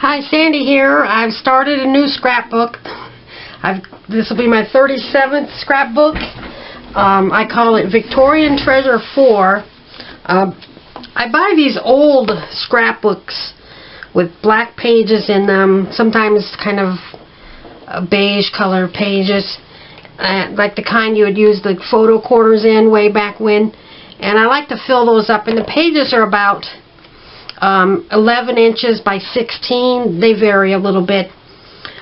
Hi, Sandy here. I've started a new scrapbook. This will be my 37th scrapbook. I call it Victorian Treasure 4. I buy these old scrapbooks with black pages in them, sometimes kind of beige color pages, like the kind you would use the photo quarters in way back when. And I like to fill those up, and the pages are about 11 inches by 16. They vary a little bit.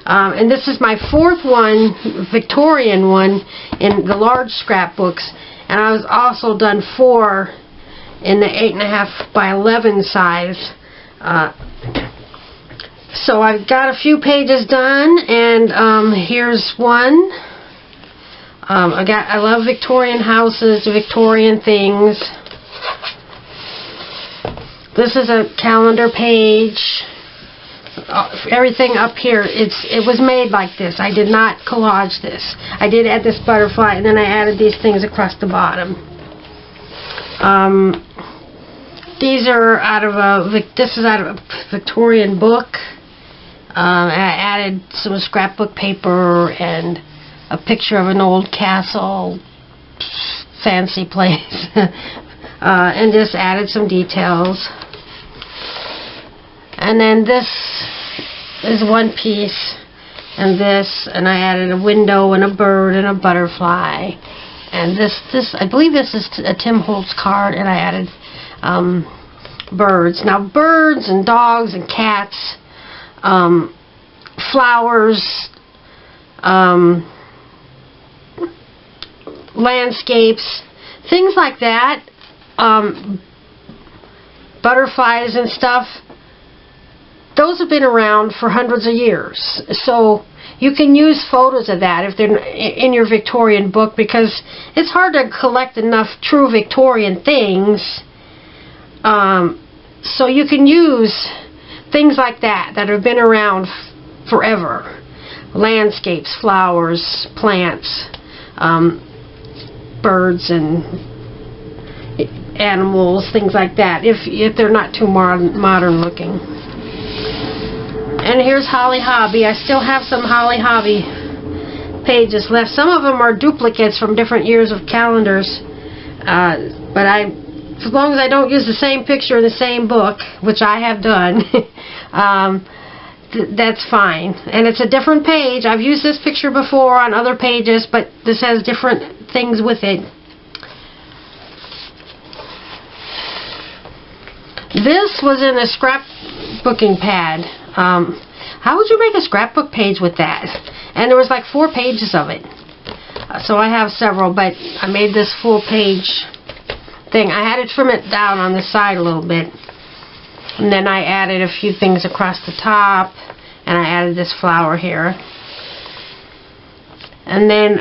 And this is my fourth one, Victorian one, in the large scrapbooks. And I was also done 4 in the 8.5 by 11 size. So I've got a few pages done, and here's one. I love Victorian houses, Victorian things. This is a calendar page. Everything up here, it was made like this. I did not collage this. I did add this butterfly, and then I added these things across the bottom. These are this is out of a Victorian book. I added some scrapbook paper and a picture of an old castle, fancy place, and just added some details. And then this is one piece, and this, and I added a window and a bird and a butterfly. And this I believe this is a Tim Holtz card, and I added birds. Now birds and dogs and cats, flowers, landscapes, things like that, butterflies and stuff. Those have been around for hundreds of years, so you can use photos of that if they're in your Victorian book, because it's hard to collect enough true Victorian things. So you can use things like that have been around forever. Landscapes, flowers, plants, birds and animals, things like that, if they're not too modern looking. And here's Holly Hobby. I still have some Holly Hobby pages left. Some of them are duplicates from different years of calendars, but as long as I don't use the same picture in the same book, which I have done, that's fine. And it's a different page. I've used this picture before on other pages, but this has different things with it. This was in a scrapbooking pad. How would you make a scrapbook page with that? And there was like 4 pages of it. So I have several, but I made this full page thing. I had to trim it down on the side a little bit. And then I added a few things across the top, and I added this flower here. And then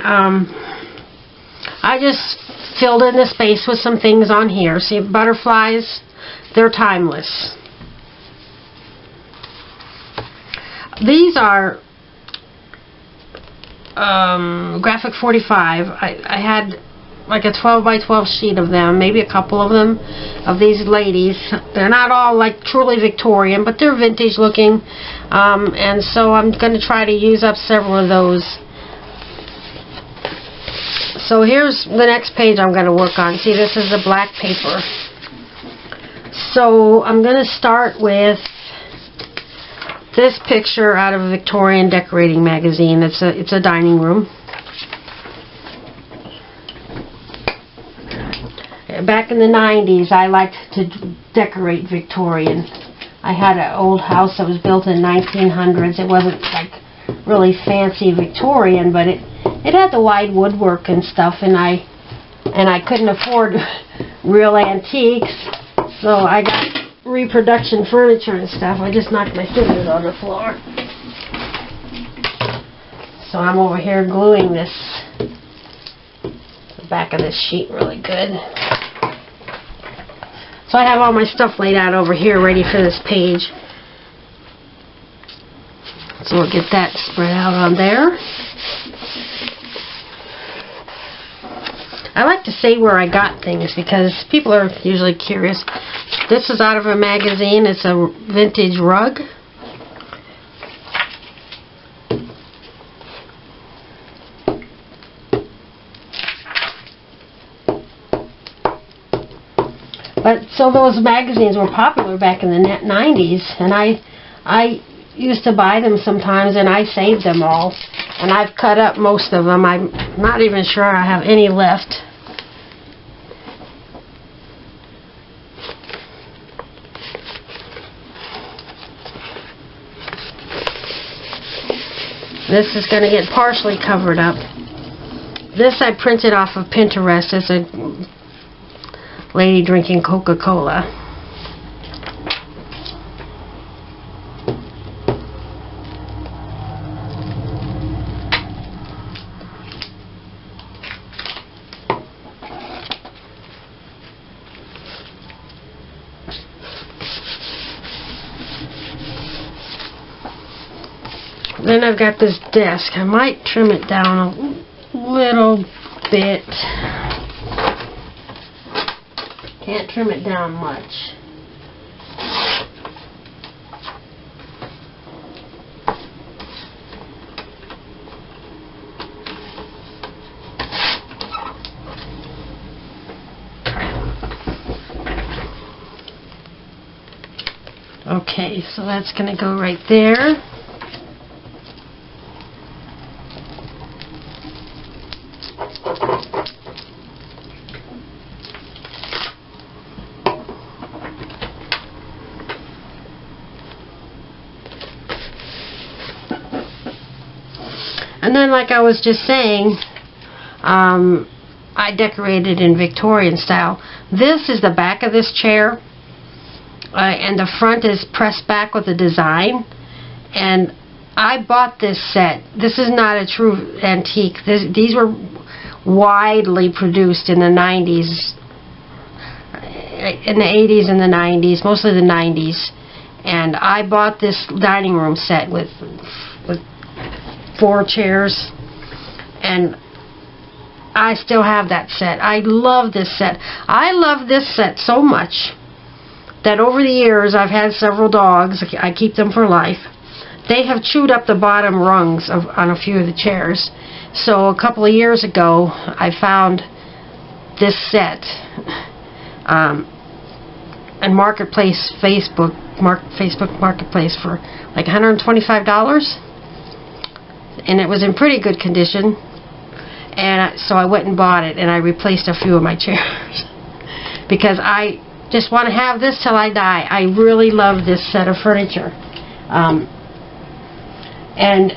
I just filled in the space with some things on here. See, butterflies, they're timeless. These are graphic 45. I had like a 12 by 12 sheet of them, maybe a couple of them, of these ladies. They're not all like truly Victorian, but they're vintage looking, and so I'm going to try to use up several of those. So here's the next page I'm going to work on. See, this is the black paper. So I'm going to start with this picture out of a Victorian decorating magazine. It's a dining room. Back in the 90s, I liked to decorate Victorian. I had an old house that was built in 1900s. It wasn't like really fancy Victorian, but it had the wide woodwork and stuff, and I couldn't afford real antiques, so I got reproduction furniture and stuff. I just knocked my scissors on the floor. So I'm over here gluing the back of this sheet really good. So I have all my stuff laid out over here ready for this page. So we'll get that spread out on there. I like to say where I got things because people are usually curious. This is out of a magazine. It's a vintage rug. But so those magazines were popular back in the 90s, and I used to buy them sometimes, and I saved them all. And I've cut up most of them. I'm not even sure I have any left. This is going to get partially covered up. This I printed off of Pinterest. It's a lady drinking Coca-Cola. Then I've got this desk. I might trim it down a little bit. Can't trim it down much. Okay, so that's going to go right there. And then, like I was just saying, I decorated in Victorian style. This is the back of this chair, and the front is pressed back with a design. And I bought this set. This is not a true antique. These were widely produced in the 90s, in the 80s and the 90s, mostly the 90s. And I bought this dining room set with 4 chairs, and I still have that set. I love this set. I love this set so much that over the years I've had several dogs. I keep them for life. They have chewed up the bottom rungs on a few of the chairs. So a couple of years ago I found this set and Facebook Marketplace for like $125. And it was in pretty good condition, and so I went and bought it, and I replaced a few of my chairs because I just want to have this till I die. I really love this set of furniture, and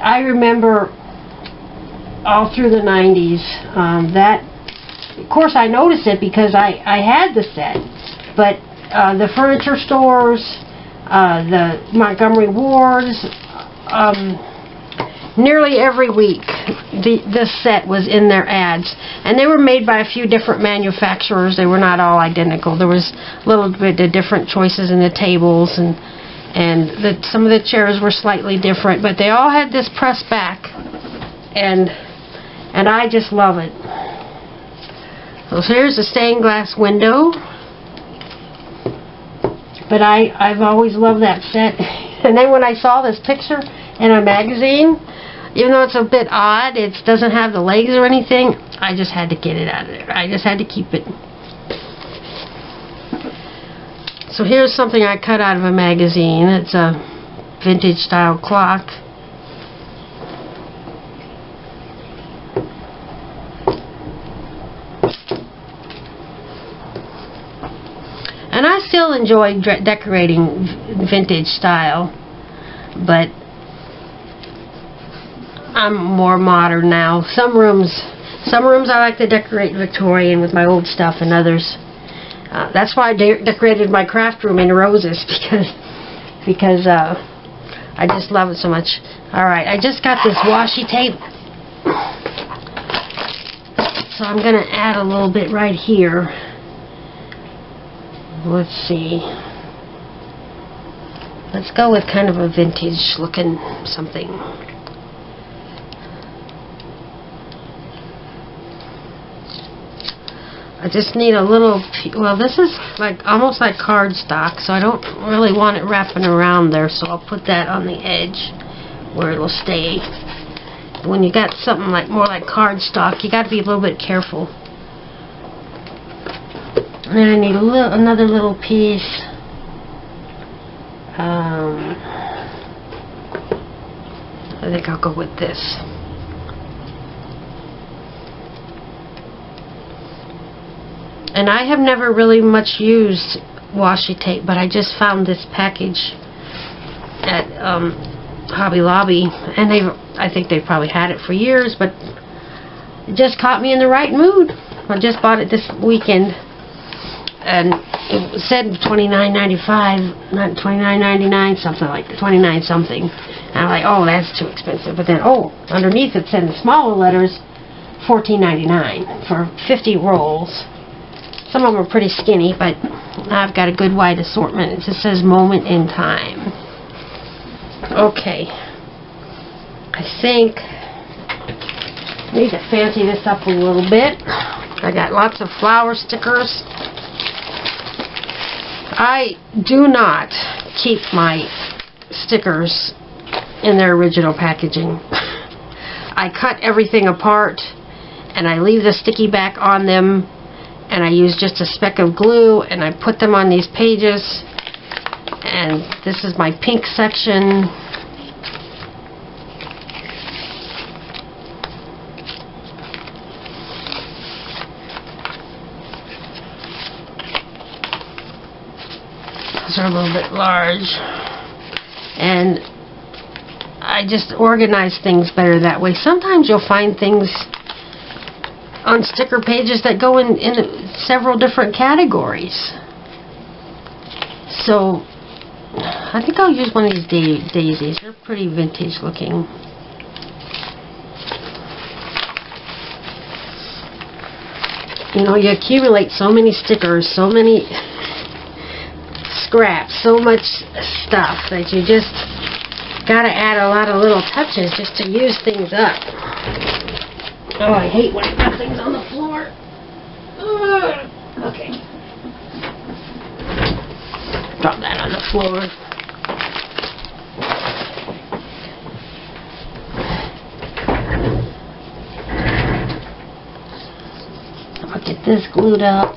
I remember all through the 90s that, of course, I noticed it because I had the set, but the furniture stores, the Montgomery Wards, nearly every week this set was in their ads, and they were made by a few different manufacturers. They were not all identical. There was a little bit of different choices in the tables, and some of the chairs were slightly different, but they all had this pressed back, and I just love it. So here's the stained glass window, but I've always loved that set. And then when I saw this picture in a magazine, even though it's a bit odd, it doesn't have the legs or anything, I just had to get it out of there. I just had to keep it. So here's something I cut out of a magazine. It's a vintage style clock. And I still enjoy decorating vintage style, but I'm more modern now. Some rooms I like to decorate Victorian with my old stuff, and others. That's why I decorated my craft room in roses, because I just love it so much. Alright, I just got this washi tape, so I'm going to add a little bit right here. Let's see. Let's go with kind of a vintage looking something. I just need a little, well, this is like almost like cardstock, so I don't really want it wrapping around there, so I'll put that on the edge where it'll stay. When you got something like more like cardstock, you got to be a little bit careful. And then I need another little piece. I think I'll go with this. And I have never really much used washi tape, but I just found this package at Hobby Lobby, and I think they've probably had it for years, but it just caught me in the right mood. I just bought it this weekend, and it said $29.95, not $29.99, something like that, 29 something. And I'm like, oh, that's too expensive. But then, oh, underneath it said in smaller letters, $14.99 for 50 rolls. Some of them are pretty skinny, but I've got a good wide assortment. It just says moment in time. Okay. I think I need to fancy this up a little bit. I got lots of flower stickers. I do not keep my stickers in their original packaging. I cut everything apart and I leave the sticky back on them, and I use just a speck of glue and I put them on these pages. And this is my pink section. Those are a little bit large. And I just organize things better that way. Sometimes you'll find things on sticker pages that go in several different categories. So I think I'll use one of these daisies. They're pretty vintage looking. You know, you accumulate so many stickers, so many scraps, so much stuff that you just gotta add a lot of little touches just to use things up. Oh, I hate when I put things on the floor. Okay. Drop that on the floor. I'll get this glued up.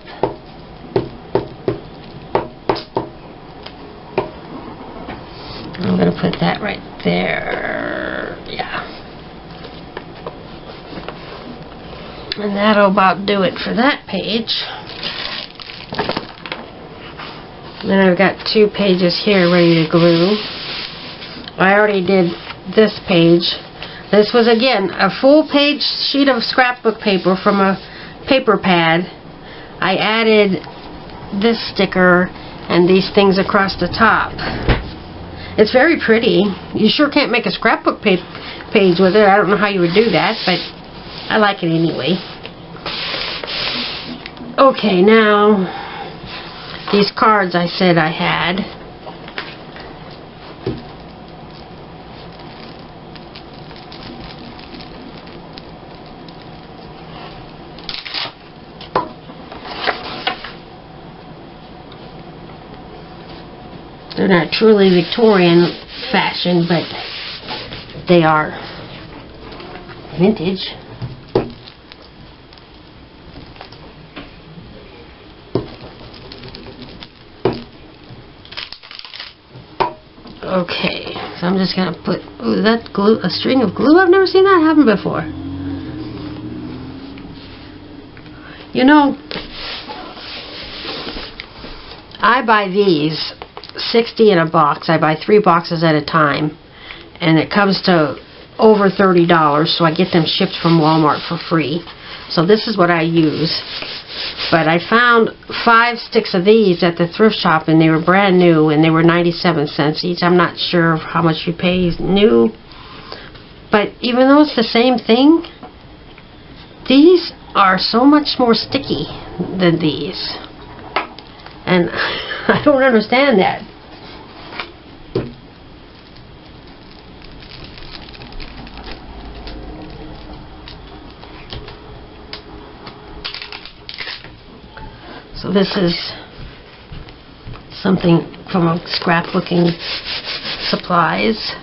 I'm going to put that right there. Yeah. And that'll about do it for that page. Then I've got 2 pages here ready to glue. I already did this page. This was, again, a full page sheet of scrapbook paper from a paper pad. I added this sticker and these things across the top. It's very pretty. You sure can't make a scrapbook page with it. I don't know how you would do that, but I like it anyway. Okay, now these cards I said I had. They're not truly Victorian fashion, but they are vintage. Okay, so I'm just gonna put, ooh, that glue, a string of glue. I've never seen that happen before. You know, I buy these 60 in a box. I buy 3 boxes at a time, and it comes to over $30, so I get them shipped from Walmart for free. So this is what I use. But I found 5 sticks of these at the thrift shop, and they were brand new, and they were 97 cents each. I'm not sure how much you pay new, but even though it's the same thing, these are so much more sticky than these, and I don't understand that. So this is something from a scrapbooking supplies.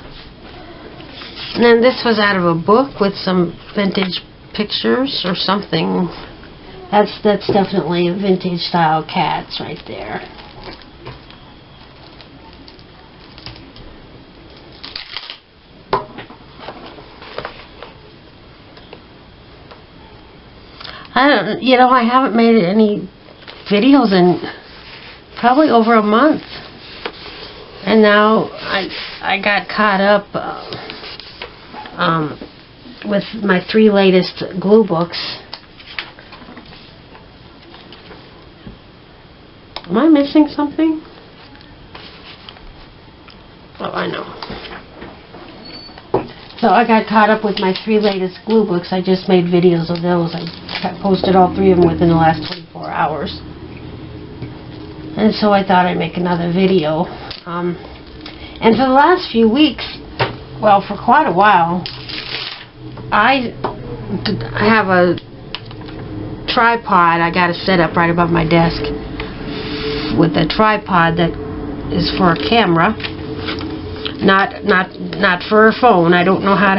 And then this was out of a book with some vintage pictures or something. That's definitely a vintage style cats right there. I haven't made any videos in probably over a month, and now I got caught up with my 3 latest glue books. Am I missing something? Oh, I know. So I got caught up with my 3 latest glue books. I just made videos of those. I posted all 3 of them within the last 24 hours. And so I thought I'd make another video. And for the last few weeks, well, for quite a while, I have a tripod I got to set up right above my desk with a tripod that is for a camera, not for a phone. I don't know how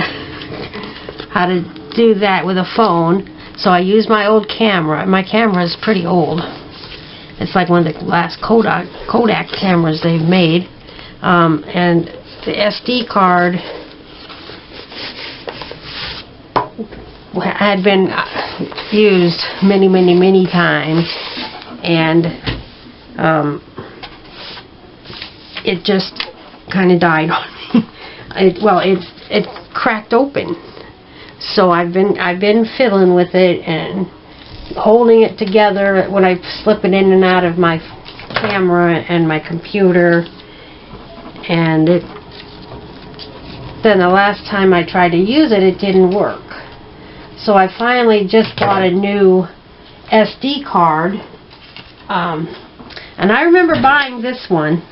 to do that with a phone, so I use my old camera. My camera is pretty old. It's like one of the last Kodak cameras they've made, and the SD card had been used many times, and it just kind of died on me. It cracked open. So I've been fiddling with it and holding it together when I slip it in and out of my camera and my computer, and then the last time I tried to use it, it didn't work. So I finally just bought a new SD card, and I remember buying this one,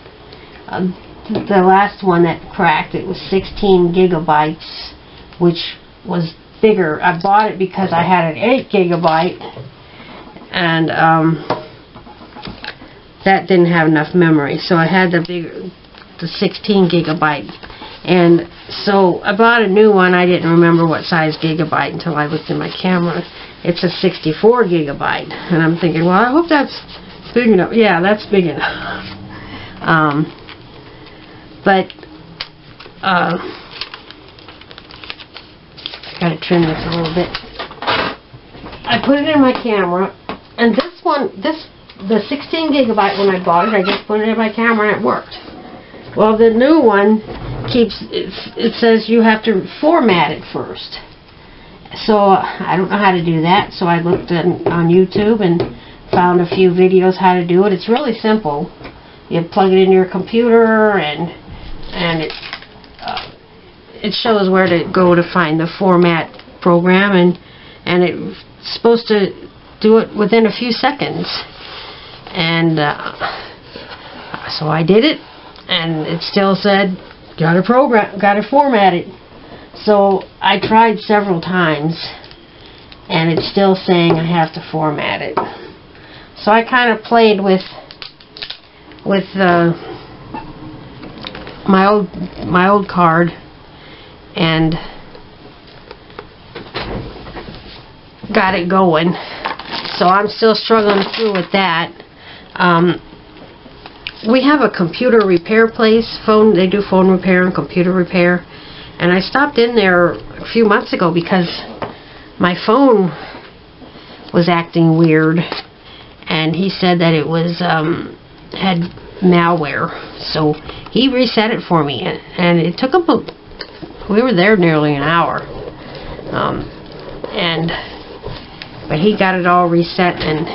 the last one that cracked. It was 16 gigabytes, which was bigger. I bought it because I had an 8 gigabyte, and that didn't have enough memory, so I had the 16 gigabyte. And so I bought a new one. I didn't remember what size gigabyte until I looked in my camera. It's a 64 gigabyte, and I'm thinking, well, I hope that's big enough. Yeah, that's big enough. But I gotta trim this a little bit. I put it in my camera, and the 16 gigabyte when I bought it, I just put it in my camera and it worked. Well, the new one it says you have to format it first. So I don't know how to do that, so I looked on YouTube and found a few videos how to do it. It's really simple. You plug it into your computer, and it shows where to go to find the format program, and it's supposed to do it within a few seconds. And so I did it, and it still said gotta format it. So I tried several times, and it's still saying I have to format it. So I kind of played with my old card, and got it going. So I'm still struggling through with that. We have a computer repair place. They do phone repair and computer repair. And I stopped in there a few months ago because my phone was acting weird, and he said that it was had malware. So he reset it for me, and it took him we were there nearly an hour. But he got it all reset, and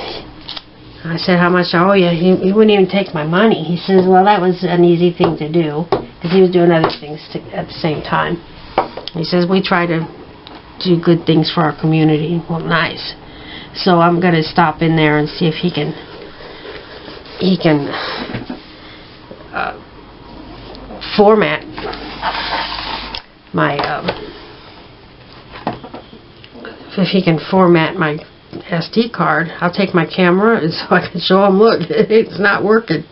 I said, how much I owe you? He wouldn't even take my money. He says, well, that was an easy thing to do, because he was doing other things at the same time. He says, we try to do good things for our community. Well, nice. So I'm going to stop in there and see if he can format my if he can format my SD card. I'll take my camera and so I can show him, look, it's not working.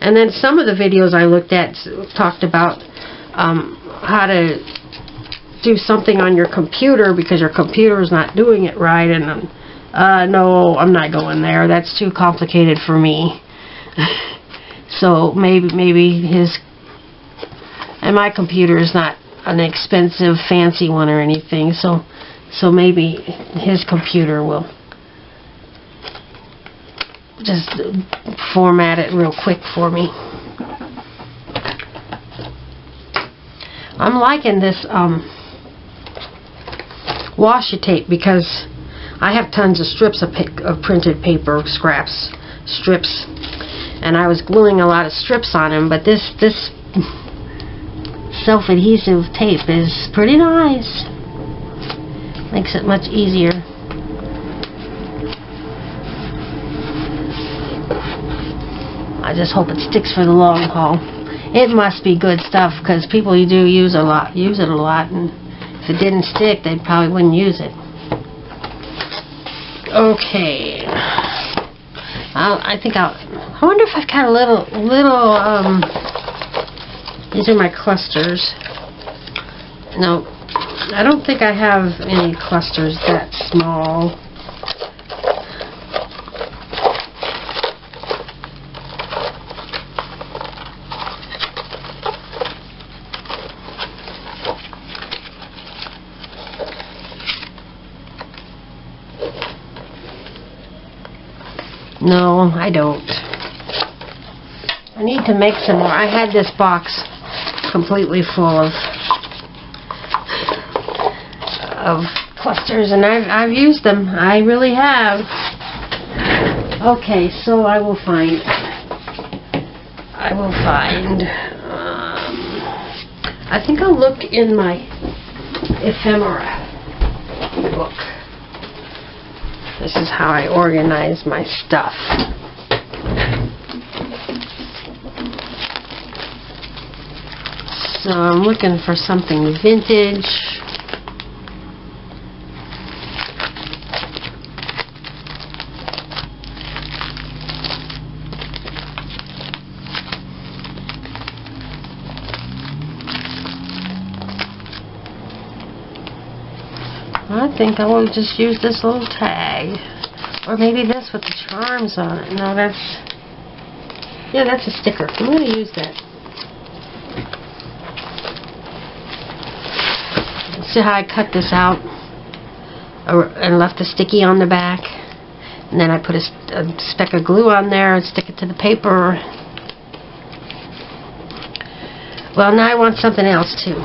And then some of the videos I looked at talked about how to do something on your computer because your computer is not doing it right, and No, I'm not going there. That's too complicated for me. So maybe his, and my computer is not an expensive fancy one or anything, so maybe his computer will just format it real quick for me. I'm liking this washi tape because I have tons of strips of printed paper strips, and I was gluing a lot of strips on them, but this self-adhesive tape is pretty nice. Makes it much easier. I just hope it sticks for the long haul. It must be good stuff because people do use it a lot, and if it didn't stick, they probably wouldn't use it. Okay. I wonder if I've got a little, these are my clusters. No, I don't think I have any clusters that small. No, I don't. I need to make some more. I had this box completely full of clusters, and I've used them. I really have. Okay, so I will find. I think I'll look in my ephemera book. This is how I organize my stuff. So I'm looking for something vintage. I think I will just use this little tag. Or maybe this with the charms on it. No, that's a sticker. I'm going to use that. See how I cut this out and left the sticky on the back? And then I put a speck of glue on there and stick it to the paper. Well, now I want something else too.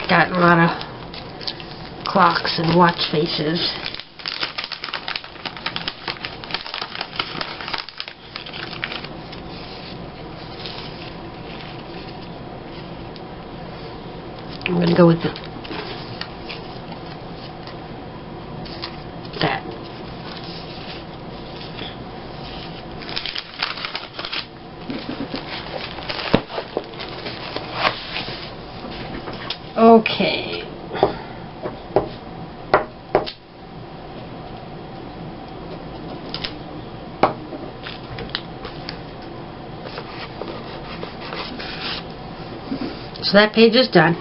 Got a lot of clocks and watch faces. I'm going to go with that. Okay. So that page is done.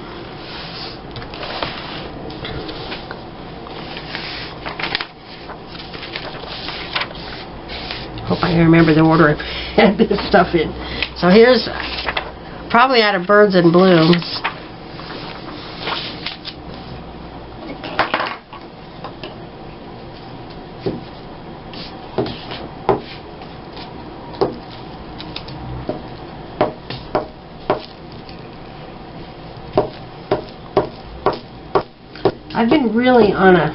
Hope I remember the order I had this stuff in. So here's probably out of Birds and Blooms. I've been really on a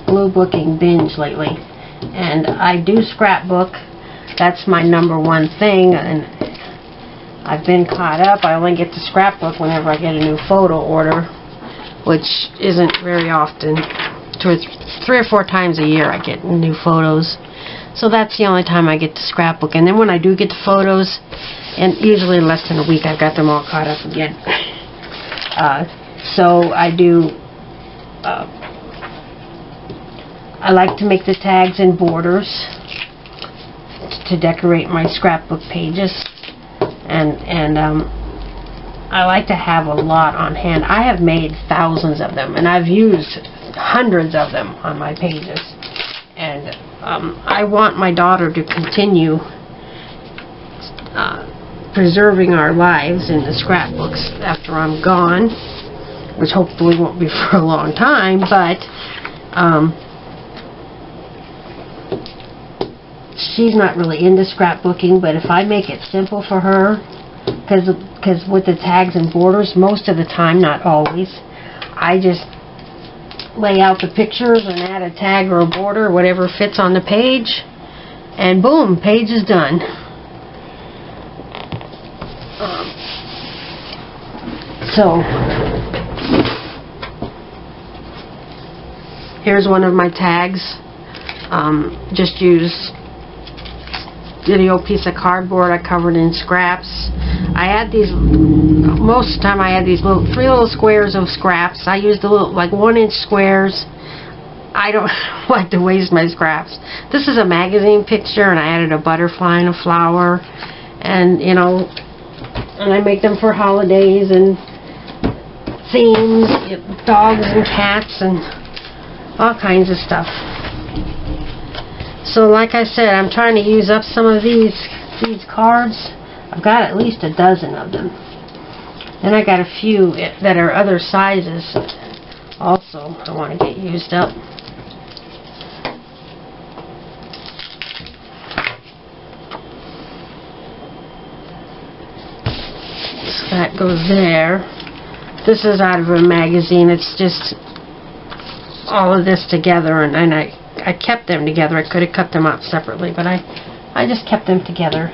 gluebooking binge lately, and I do scrapbook. That's my #1 thing, and I've been caught up. I only get to scrapbook whenever I get a new photo order, which isn't very often. 3 or 4 times a year I get new photos, so that's the only time I get to scrapbook. And then when I do get the photos, and usually in less than a week I've got them all caught up again. So I do. I like to make the tags and borders to decorate my scrapbook pages, and I like to have a lot on hand. I have made thousands of them, and I've used hundreds of them on my pages. And I want my daughter to continue preserving our lives in the scrapbooks after I'm gone, which hopefully won't be for a long time, but she's not really into scrapbooking. But if I make it simple for her, because with the tags and borders, most of the time, not always, I just lay out the pictures and add a tag or a border, whatever fits on the page, and boom, page is done. So here's one of my tags. Just use video piece of cardboard I covered in scraps. I add these, most of the time I add these three little squares of scraps. I use the little, like 1-inch squares. I don't like to waste my scraps. This is a magazine picture, and I added a butterfly and a flower, and you know, and I make them for holidays and themes, dogs and cats and all kinds of stuff. So like I said, I'm trying to use up some of these cards. I've got at least a dozen of them. And I got a few that are other sizes also I want to get used up. So that goes there. This is out of a magazine. It's just all of this together, and I kept them together. I could have cut them out separately, but I just kept them together.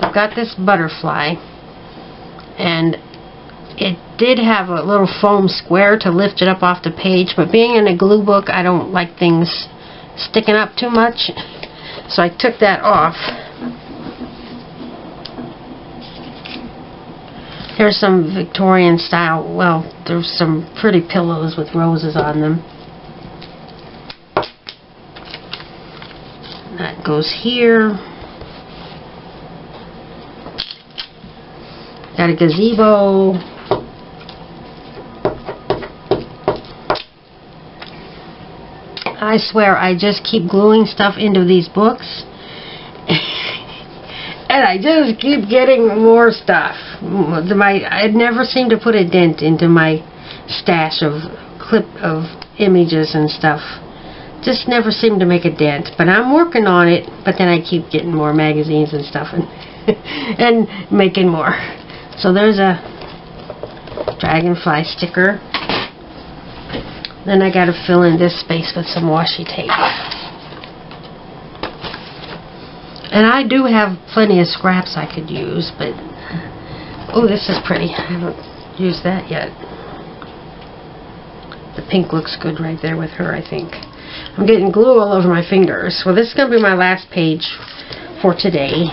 I've got this butterfly, and it did have a little foam square to lift it up off the page, but being in a glue book, I don't like things sticking up too much, so I took that off. Here's some Victorian style, well, there's some pretty pillows with roses on them. That goes here. Got a gazebo. I swear I just keep gluing stuff into these books and I just keep getting more stuff. I never seem to put a dent into my stash of images and stuff. Just never seem to make a dent, but I'm working on it. But then I keep getting more magazines and stuff and making more. So there's a dragonfly sticker. Then I got to fill in this space with some washi tape. And I do have plenty of scraps I could use, but oh, this is pretty. I haven't used that yet. The pink looks good right there with her, I think. I'm getting glue all over my fingers. Well, this is going to be my last page for today.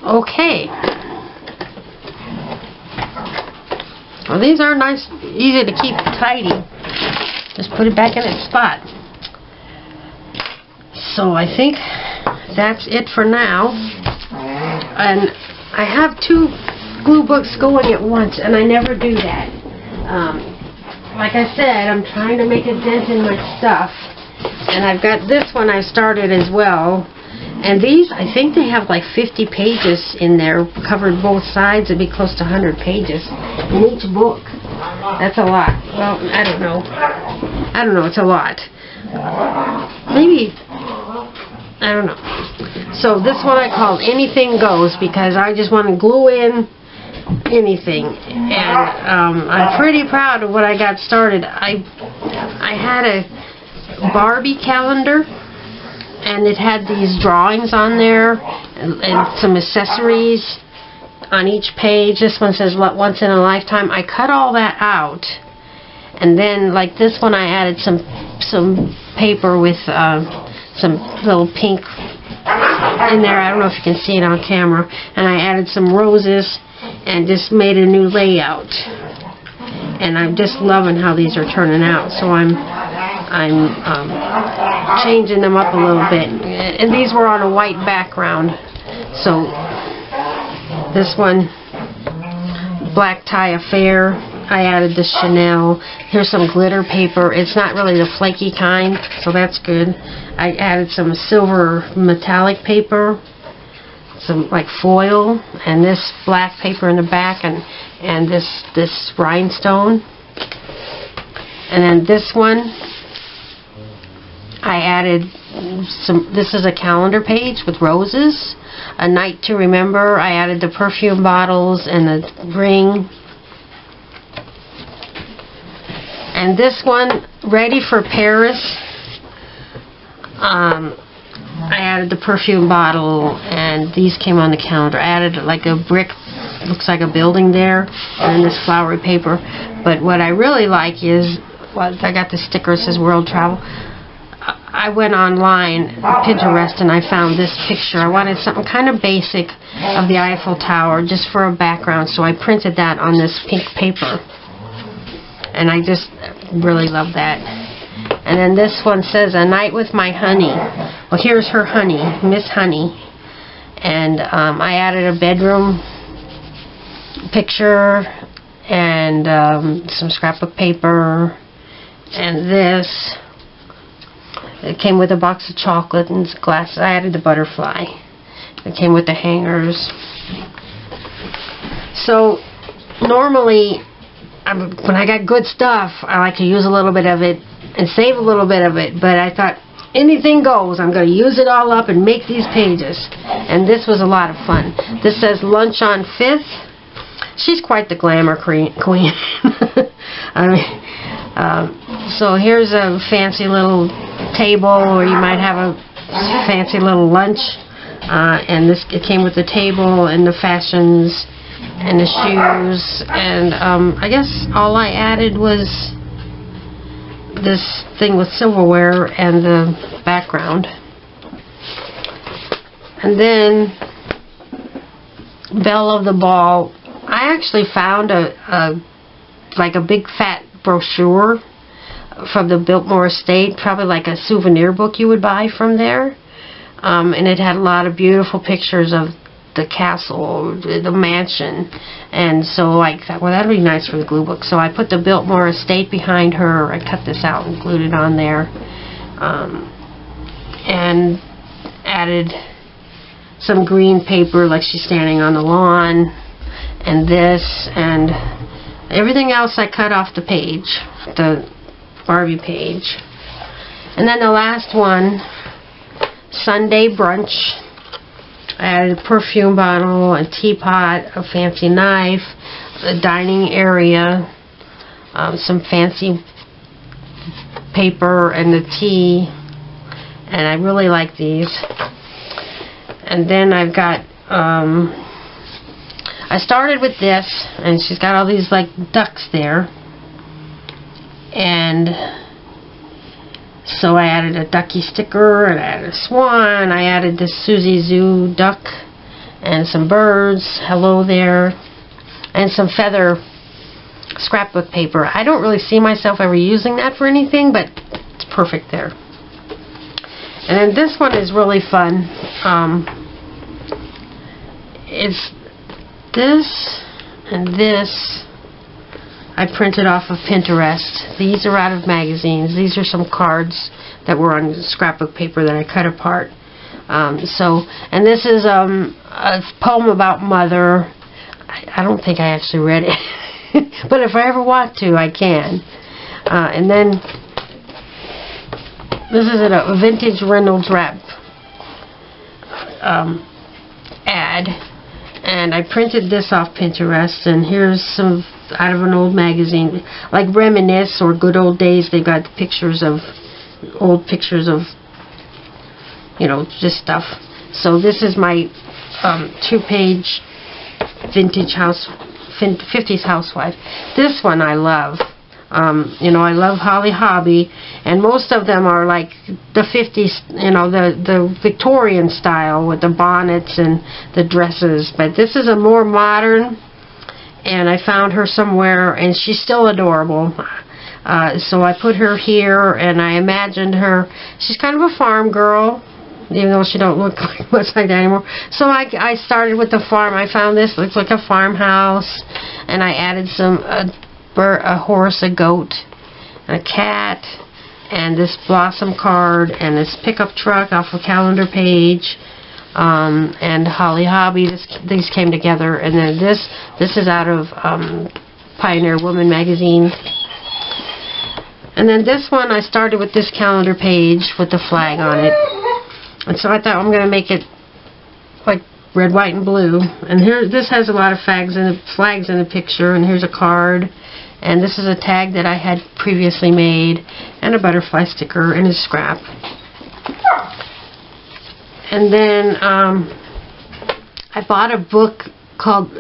Okay. Well, these are nice, easy to keep tidy. Just put it back in its spot. So I think that's it for now. And I have 2 glue books going at once, and I never do that. Like I said, I'm trying to make a dent in my stuff. And I've got this one I started as well. And these, I think they have like 50 pages in there, covered both sides. It'd be close to 100 pages in each book. That's a lot. Well, I don't know. I don't know, it's a lot. Maybe, I don't know. So this one I called Anything Goes, because I just want to glue in anything. And I'm pretty proud of what I got started. I had a Barbie calendar, and it had these drawings on there, and some accessories on each page. This one says once in a lifetime. I cut all that out, and then like this one I added some paper with some little pink in there. I don't know if you can see it on camera. And I added some roses and just made a new layout. And I'm just loving how these are turning out. So I'm changing them up a little bit. And these were on a white background. So this one, Black Tie Affair, I added the Chanel. Here's some glitter paper. It's not really the flaky kind, so that's good. I added some silver metallic paper, some like foil, and this black paper in the back, and this rhinestone. And then this one, I added some. This is a calendar page with roses. A night to remember. I added the perfume bottles and the ring. And this one, Ready for Paris. I added the perfume bottle, and these came on the calendar. I added like a brick, looks like a building there, and then this flowery paper. But what I really like is, well, I got the sticker that says World Travel. I went online, Pinterest, and I found this picture. I wanted something kind of basic of the Eiffel Tower, just for a background, so I printed that on this pink paper. And I just really love that. And then this one says, A Night with My Honey. Well, here's her honey, Miss Honey. And I added a bedroom picture and some scrapbook paper. And this. It came with a box of chocolate and glasses. I added the butterfly. It came with the hangers. So, normally, when I got good stuff, I like to use a little bit of it and save a little bit of it. But I thought, anything goes. I'm going to use it all up and make these pages. And this was a lot of fun. This says Lunch on 5th. She's quite the glamour queen. I mean, so here's a fancy little table, or you might have a fancy little lunch. And it came with the table and the fashions and the shoes, and I guess all I added was this thing with silverware and the background. And then Belle of the Ball, I actually found like a big fat brochure from the Biltmore Estate, probably like a souvenir book you would buy from there, and it had a lot of beautiful pictures of the castle, the mansion, and so I thought, well, that'd be nice for the glue book. So I put the Biltmore Estate behind her. I cut this out and glued it on there, and added some green paper like she's standing on the lawn, and this, and everything else I cut off the page, the Barbie page. And then the last one, Sunday Brunch. I added a perfume bottle, a teapot, a fancy knife, a dining area, some fancy paper, and the tea. And I really like these. And then I've got, I started with this, and she's got all these like ducks there. And so I added a ducky sticker, and I added a swan, I added this Susie Zoo duck, and some birds, hello there, and some feather scrapbook paper. I don't really see myself ever using that for anything, but it's perfect there. And then this one is really fun. It's this and this. I printed off of Pinterest. These are out of magazines. These are some cards that were on scrapbook paper that I cut apart. And this is a poem about Mother. I don't think I actually read it, but if I ever want to, I can. And then this is a vintage Reynolds Wrap ad, and I printed this off Pinterest. And here's some out of an old magazine, like Reminisce or Good Old Days. They got pictures of old pictures of, you know, just stuff. So this is my 2-page vintage 50s housewife. This one I love. You know, I love Holly Hobbie, and most of them are like the 50s, you know, the Victorian style with the bonnets and the dresses. But this is a more modern, and I found her somewhere, and she's still adorable. So I put her here, and I imagined her. She's kind of a farm girl, even though she don't look much like that anymore. So I started with the farm. I found this looks like a farmhouse, and I added some a horse, a goat, a cat, and this blossom card, and this pickup truck off a calendar page, and Holly Hobbie. These came together, and then this is out of Pioneer Woman magazine. And then this one, I started with this calendar page with the flag on it. And so I thought I'm going to make it like red, white, and blue. And here, this has a lot of flags in the picture. And here's a card. And this is a tag that I had previously made. And a butterfly sticker and a scrap. And then I bought a book called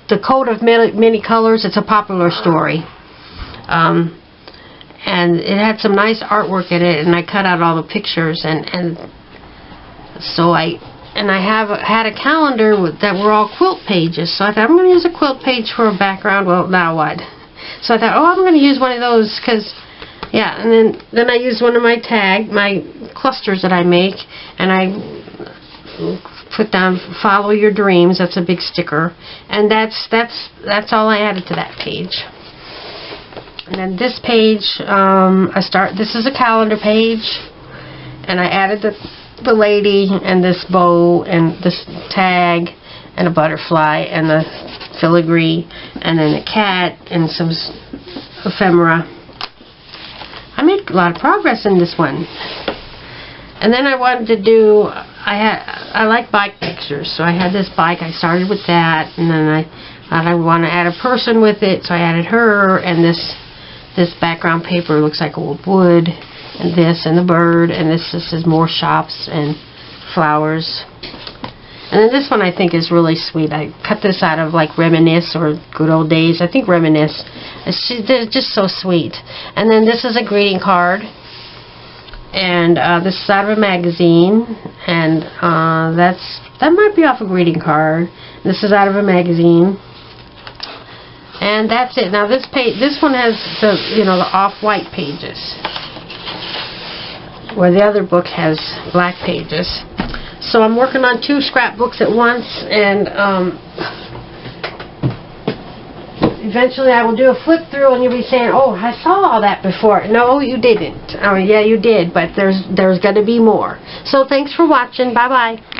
The Code of Many Colors. It's a popular story. And it had some nice artwork in it, and I cut out all the pictures, and so I had a calendar that were all quilt pages. So I thought I'm going to use a quilt page for a background. Well, now what? So I thought, oh, I'm going to use one of those because, yeah. And then I used one of my clusters that I make, and I put down "Follow Your Dreams." That's a big sticker, and that's all I added to that page. And then this page, this is a calendar page, and I added the lady and this bow and this tag and a butterfly and the filigree and then a cat and some ephemera. I made a lot of progress in this one. And then I wanted to do, I like bike pictures, so I had this bike. I started with that, and then I thought I want to add a person with it, so I added her, and this background paper looks like old wood, and this, and the bird, and this is more shops and flowers. And then this one I think is really sweet. I cut this out of like Reminisce or Good Old Days. I think Reminisce. They're just so sweet. And then this is a greeting card, and this is out of a magazine, and that might be off a greeting card. This is out of a magazine. And that's it. Now this one has the off-white pages, where the other book has black pages. So I'm working on 2 scrapbooks at once, and eventually I will do a flip through, and you'll be saying, "Oh, I saw all that before." No, you didn't. I mean, yeah, you did, but there's going to be more. So thanks for watching. Bye bye.